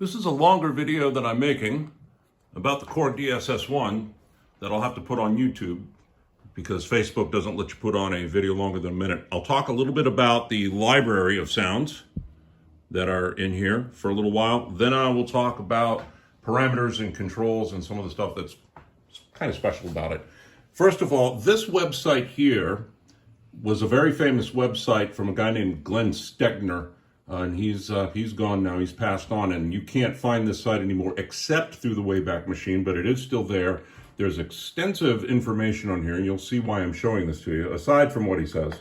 This is a longer video that I'm making about the Korg DSS-1 that I'll have to put on YouTube because Facebook doesn't let you put on a video longer than a minute. I'll talk a little bit about the library of sounds that are in here for a little while. Then I will talk about parameters and controls and some of the stuff that's kind of special about it. First of all, this website here was a very famous website from a guy named Glen Stegner. And he's gone now, he's passed on, and you can't find this site anymore except through the Wayback Machine, but it is still there. There's extensive information on here, and you'll see why I'm showing this to you. Aside from what he says,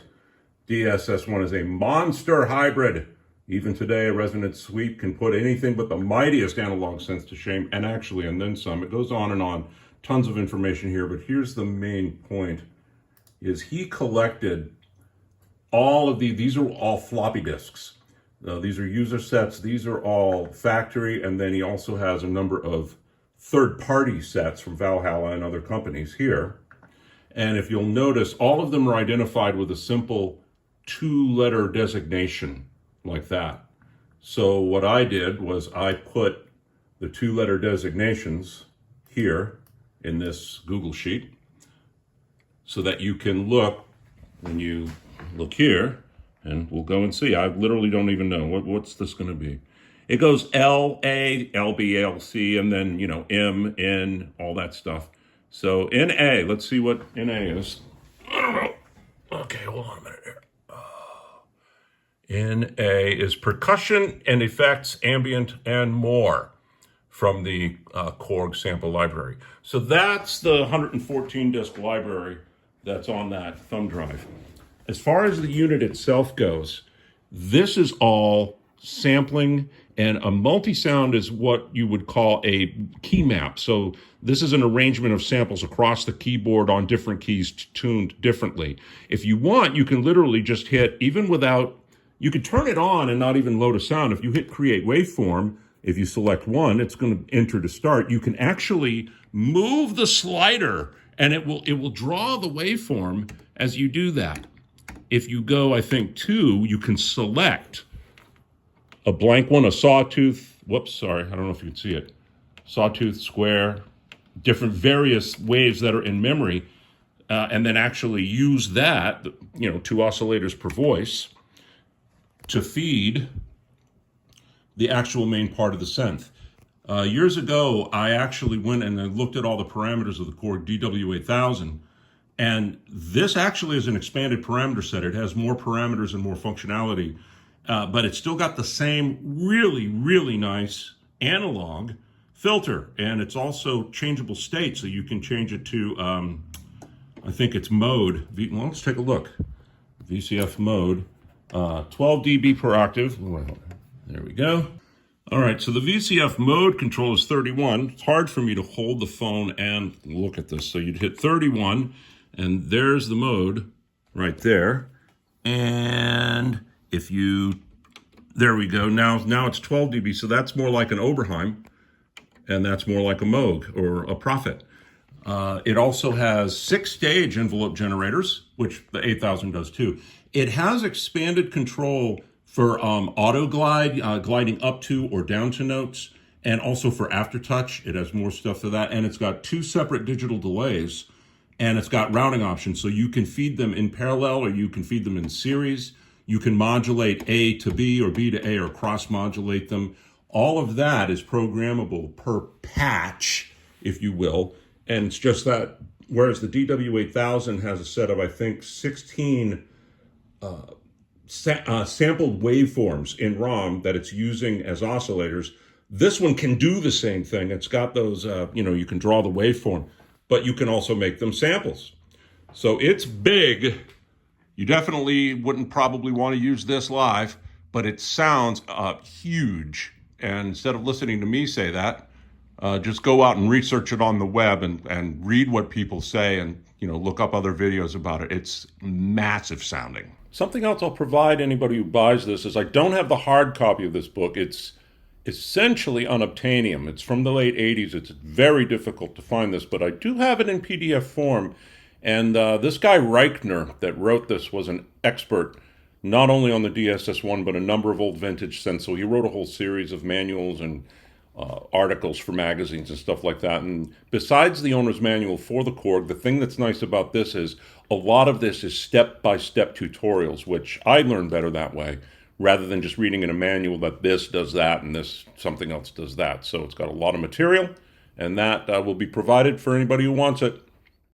DSS-1 is a monster hybrid. Even today, a resonant sweep can put anything but the mightiest analog synth to shame, and actually, and then some. It goes on and on. Tons of information here, but here's the main point, is he collected all of these are all floppy disks. These are user sets. These are all factory, and then he also has a number of third-party sets from Valhalla and other companies here. And if you'll notice, all of them are identified with a simple two-letter designation like that. So what I did was I put the two-letter designations here in this Google Sheet so that you can look, when you look here, and we'll go and see. I literally don't even know. What's this going to be? It goes L, A, L, B, L, C, and then, M, N, all that stuff. So NA, let's see what NA is. I don't know. Okay, hold on a minute here. NA is percussion and effects, ambient, and more from the Korg sample library. So that's the 114 disc library that's on that thumb drive. As far as the unit itself goes, this is all sampling, and a multi-sound is what you would call a key map. So this is an arrangement of samples across the keyboard on different keys tuned differently. If you want, you can literally just hit, even without, you could turn it on and not even load a sound. If you hit create waveform, if you select one, it's going to enter to start. You can actually move the slider and it will draw the waveform as you do that. If you go, I think, 2, you can select a blank one, a sawtooth, whoops, sorry, I don't know if you can see it, sawtooth, square, different various waves that are in memory, and then actually use that, 2 oscillators per voice, to feed the actual main part of the synth. Years ago, I actually went and I looked at all the parameters of the Korg DW8000, and this actually is an expanded parameter set. It has more parameters and more functionality, but it's still got the same really, really nice analog filter. And it's also changeable state, so you can change it to, I think it's mode. Well, let's take a look. VCF mode, 12 dB per octave. There we go. All right, so the VCF mode control is 31. It's hard for me to hold the phone and look at this. So you'd hit 31. And there's the mode right there. And if you, there we go. Now it's 12 dB. So that's more like an Oberheim. And that's more like a Moog or a Prophet. It also has 6-stage envelope generators, which the 8000 does too. It has expanded control for auto glide, gliding up to or down to notes. And also for aftertouch. It has more stuff for that. And it's got 2 separate digital delays. And it's got routing options, so you can feed them in parallel or you can feed them in series. You can modulate A to B or B to A or cross-modulate them. All of that is programmable per patch, if you will. And it's just that, whereas the DW8000 has a set of, I think, 16 sampled waveforms in ROM that it's using as oscillators, this one can do the same thing. It's got those, you can draw the waveform, but you can also make them samples. So it's big. You definitely wouldn't probably want to use this live, but it sounds huge. And instead of listening to me say that, just go out and research it on the web and read what people say and look up other videos about it. It's massive sounding. Something else I'll provide anybody who buys this is I don't have the hard copy of this book. It's essentially unobtainium. It's from the late 80s. It's very difficult to find this, but I do have it in PDF form. And this guy Reichner that wrote this was an expert not only on the DSS-1, but a number of old vintage synths. So he wrote a whole series of manuals and articles for magazines and stuff like that. And besides the owner's manual for the Korg, the thing that's nice about this is a lot of this is step-by-step tutorials, which I learn better that way, rather than just reading in a manual that this does that and this something else does that. So it's got a lot of material, and that will be provided for anybody who wants it.